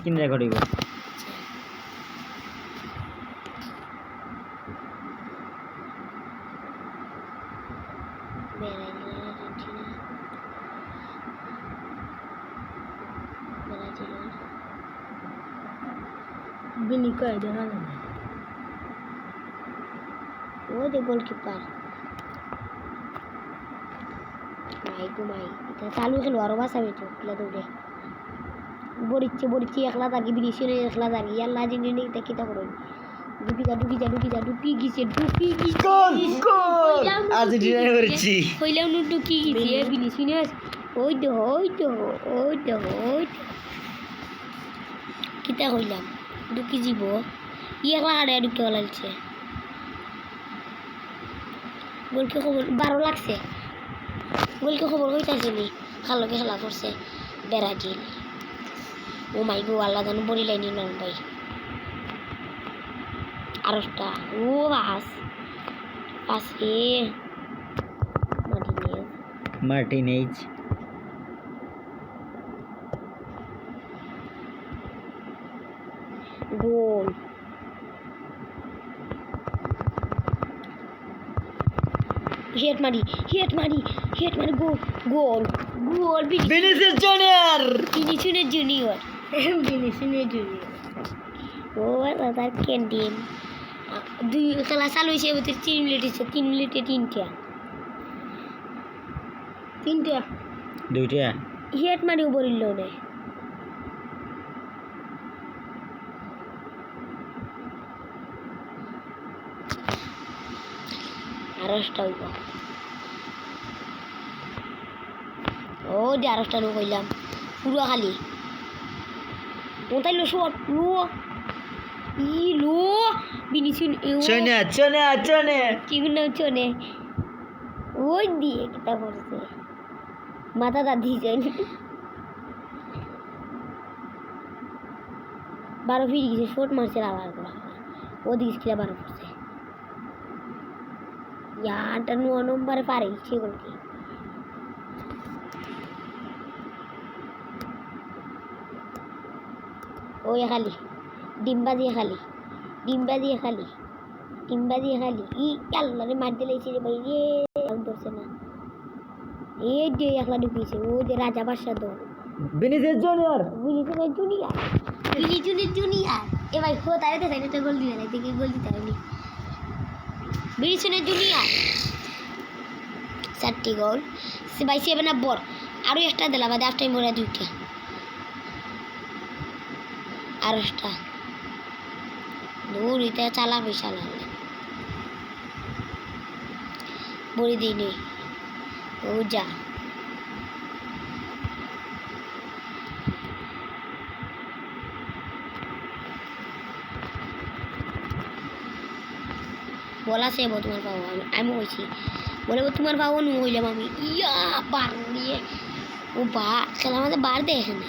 screen record হইব বিনি কয় দেখা যাবে ও যে গোলকিপার মাই এটা চালু খেলো আরো বাঁচাবে তো খেলা দৌড়ে বরিচ্ছে একলা দাঁড়িয়ে বিদেশে একলা দাঁড়িয়ে আল্লাহ জিনিস নেই কিতা করুন ঢুকি গেছে গোল আর্জেন্টিনা করেছি হইলাম নু ঢুকি গেছে বিদেশে ওই তো কিতা হইলাম ঢুকি যাব একলা আড়ে ঢুকে লাগছে গোলকে খবর 12 লাগছে গোলকে খবর হইতাছে নি খালকে খেলা করছে ব্রাজিল ও মাই গো আল্লাহ জানো বড়ি লাইনি নন ভাই আরটা ও পাশে মার্টিনেজ গোল হেড মারি গোল ভিনিসিয়াস জুনিয়র ও তার ক্যান্টিন দুই খেলা চালু হয়েছে 3 মিনিট হচ্ছে 3 মিনিটে 3টা দুইটা হেড মারিও বলিল না আরসটা হইব ও যে আরসটা নো কইলাম পুরো খালি ওটাই লো শট লো বিনিসুন চনে কি না চনে ওই দিয়ে কিতা করছে মাথা দাদি যাই 12 ফিট গেছে শট মারছে আবার ও দিস কিলা 12 করছে यार 9 নম্বরে পারে ইচ্ছে করতে ও খালি ডিম্বা দিয়ে খালি ই আল্লাহরে মার দিলেছে রে ভাই রে ধরছে না এই যে একলা ঢুকিয়েছে ও যে রাজা বাদশা দল ভিনিসিয়াস জুনিয়র এ ভাই খো তারে দেখাই না তো গোল দিবে না দেখি গোল দিতে পারেনি ভিনিসিয়াস জুনিয়র 4টি গোল সে ভাই 7 আপ বল আরো একটা দিলা বাদে হাফ টাইম পরে দুইটা আরটা দূর এটা চালা বড়ি দিই ও যা বলা সে তোমার পাবো আমি বলছি বলে তোমার পাবো নু হইলাম আমি ইয়া বার দিয়ে ও বার খেলা আমাদের বার দেয় এখানে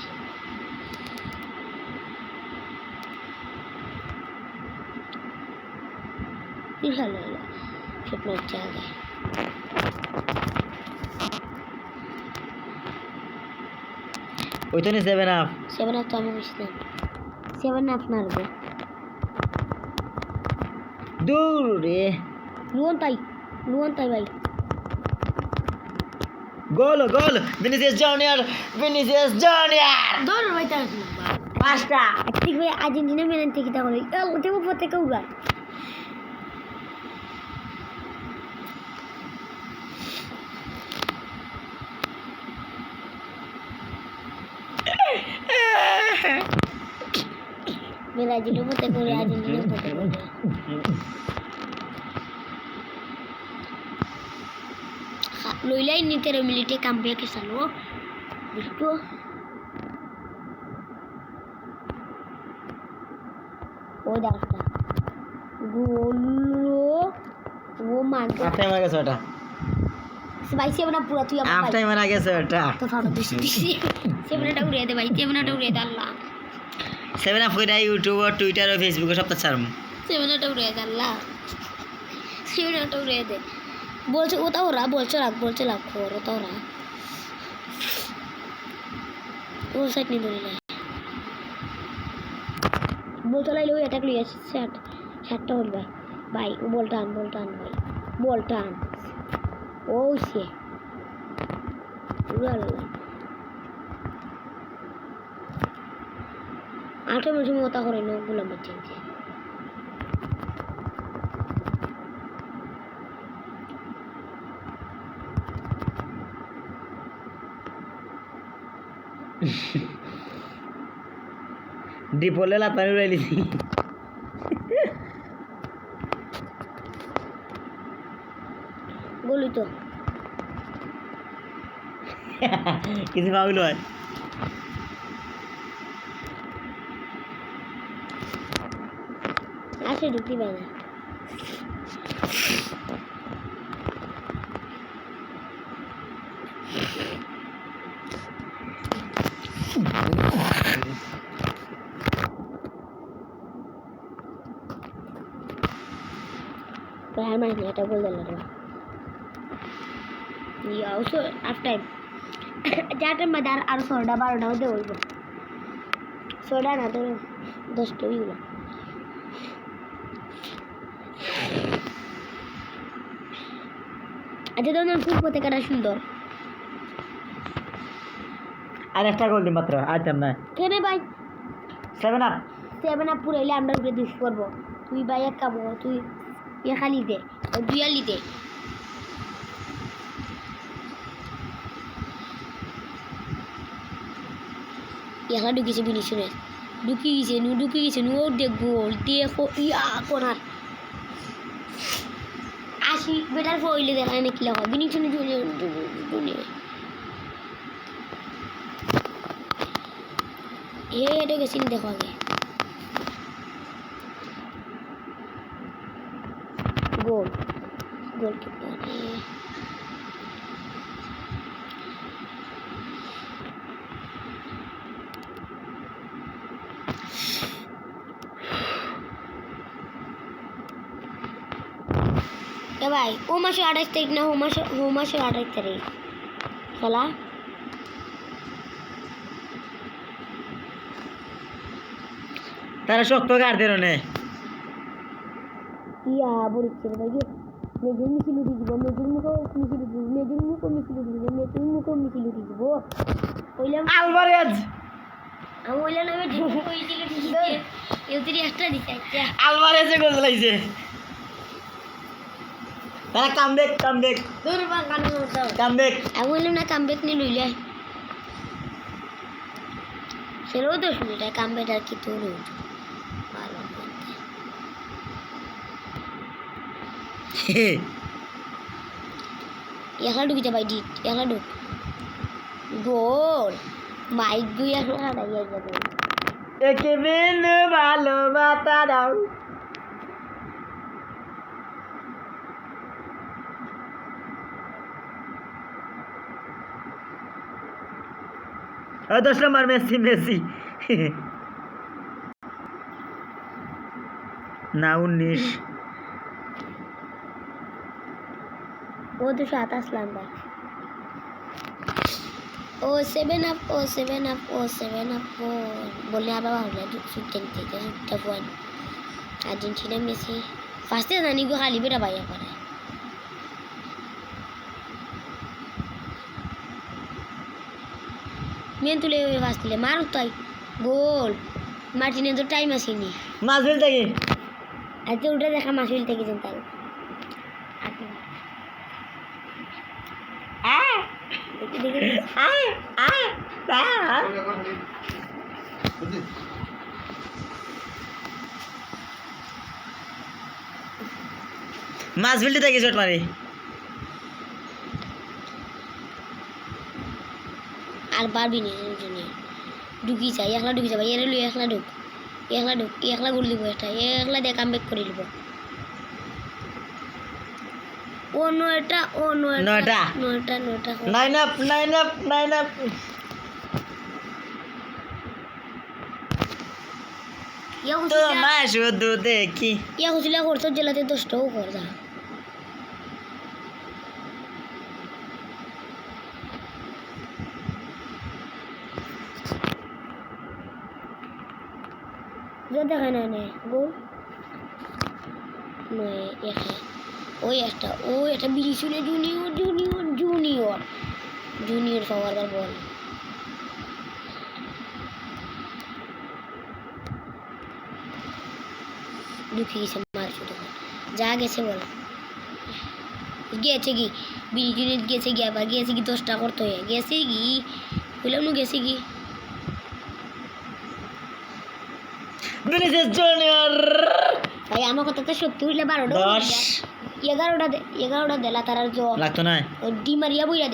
ভালো ছোট হচ্ছে আগে ওই তো 7 আপ তো আমি বুঝলাম 7 আপ মারবে দূর রে লুয়ন তাই ভাই গোল ভিনিসিয়াস জুনিয়র দৌড় ভাই তার পাঁচটা ঠিক ভাই আর্জেন্টিনা মেলান থেকে তা বলে ওটা উপর থেকে উড়া ব্রাজিলের মতো করে আর্জেন্টিনার মতো করে লইলাই নি 13 মিনিটে কামব্যাক চালু দেখো ও দাঁড়া গোল ও মার হাফ টাইম আগে ওটা ভাই সেবনা পুরো তুই হাফ টাইম আগে ওটা তো ফাটা দিছি সেবনাটা উড়িয়ে দে ভাই সেবনাটা উড়িয়ে দে আল্লাহ 7 আপ কইরা ইউটিউব আর টুইটার আর ফেসবুকে সব ছাড়ম সেবনাটা উড়িয়ে দে আল্লাহ সেবনাটা উড়িয়ে দে বলছে ওটা ওরা বলছে রাখ ওটা ওরা ও সাইড নিয়ে ধরে বল চলাইলে ওই অ্যাটাক লিয়ে ষাটটা হল ভাই ভাই ও বলটা আন ভাই বলটা আন ও সে আঠের মাসে মতা করে না ওগুলো আমার চেঞ্জে ডিপলে লাতানি উড়াইলিছি বলি তো কিছু পাবিল হয় আসে ঢুকতে পারে না প্রায় মাস না এটা বলতে লাগলো also half time যাতে মদার আর 12টা হতে হইব 16টা না তো 10টা হইব আচ্ছা তো না ফুল পথে কাটা সুন্দর আর একটা গোল দিন মাত্র আইতাম না কেন ভাই 7 আপ পুরাইলে আমরা উপরে দুষ করবো তুই ভাই এক কাম কর তুই ইয়ে খালি দে দুই আলি দে এখানে ঢুকেছে বিনিশনে ঢুকে গেছে ও দেখবো দেখো ইয়া কোনার 80 বেটার ফইলে দেখায় না কি লাগা বিনিশনে দুনিয়া এটা গেছি দেখো আগে গোল কিপার ভাই ও মাসে 28 তারিখ না ও মাসে 28 তারিখ খেলা তারা শক্ত গার দেন নে ইয়া বলিছে ভাই মেজুর মিছিল দিব মেজুর মুখ মিছিল দিব কইলাম আলভারেজ আমি বললাম আমি ঠিক কইছিল ঠিক এউতরি একটা দিতে আচ্ছা আলভারেজে গোল লাইছে তারা কামব্যাক দূর বা গান মতো কামব্যাক আমি বললাম না কামব্যাক নি লইলে সেও তো শুনিটা কামব্যাক আর কি তোর ভালো এখন ঢুকিতে ভাই ডিট এখন ঢুক গোল মাইক দুই এখন হারাইয়া যাবে একে বিন ভালো বাতা দাও और 10 नंबर मेसी ना 19 वो तो 27 लाइन भाई ओ 7 अप बोलने आप बाबा हो गया शूटिंग थी जैसे tough one Argentina Messi fast है नानी को खाली बेटा भाई पर है मैं तुले फास्ट ले मार उताई गोल मार्टिने तो टाइम আসেনি মাসুল থেকে আচ্ছা উঠে দেখা মাসুল থেকে জানতাম মাসুল থেকে শট মারি আর পারবি না ঢুকি যাই একলা ঢুকি যাবা এর লই একলা ঢুক গোল দিব এটা একলা দিয়ে কামব্যাক করে দিব ও নয়টা 9 up তো মা শুধু দেখি ইয়া হুসিলা করছো জেলাতে 10টাও কর যা जो देखा ना ने गोल নয় এখানে ওই একটা বিরিশুনে জুনিয়র সবার বল ঢুকে গেছে মার শুধু যা গেছে বল গেছে কি বিরিশুনে গেছে কি আবার গেছে কি 10টা করতে হয়ে গেছে কি বললাম না গেছে কি ভিনিসিয়াস জুনিয়র ভাই আমার কথা তো সত্যি হইলে 11টা দেলা তার আর লাগতো না ডিমারিয়া বইরা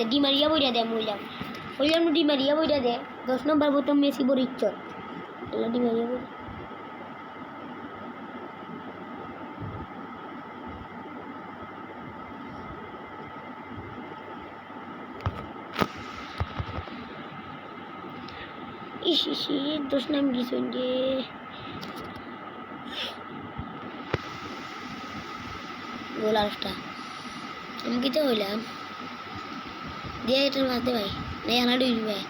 দে মইলাম ডিমারিয়া বইরা দে 10 নম্বর বোতাম মেসি বরিচ্ছ আল্লাহ ডিমারিয়া বই ইস 10 নাম গিয়েছেন যে গোল আরেকটা আমি কিতে হইলাম দিয়ে এটার মাছ দে ভাই নাই আনা ডুবি ভাই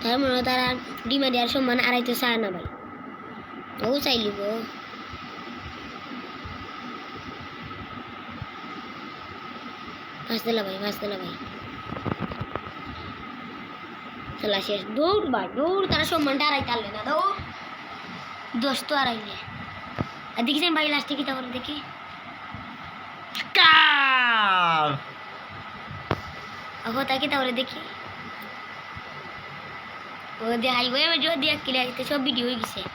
তার মনে হয় তারা ডিমারিয়ার সম্মান আড়াইতে চায় না ভাই ও চাইলিব পাঁচ দিলা ভাই খেলা শেষ দৌড় তারা সম্মানটা আড়াইতে আনলে না দৌড় 10 তো আড়াইলে আর দেখেছেন ভাই লাস্টে কি তা করে দেখি তাকে তাহলে দেখি ও দিয়ে হাইওয়ে में जो दिया किला सब वीडियो हो गई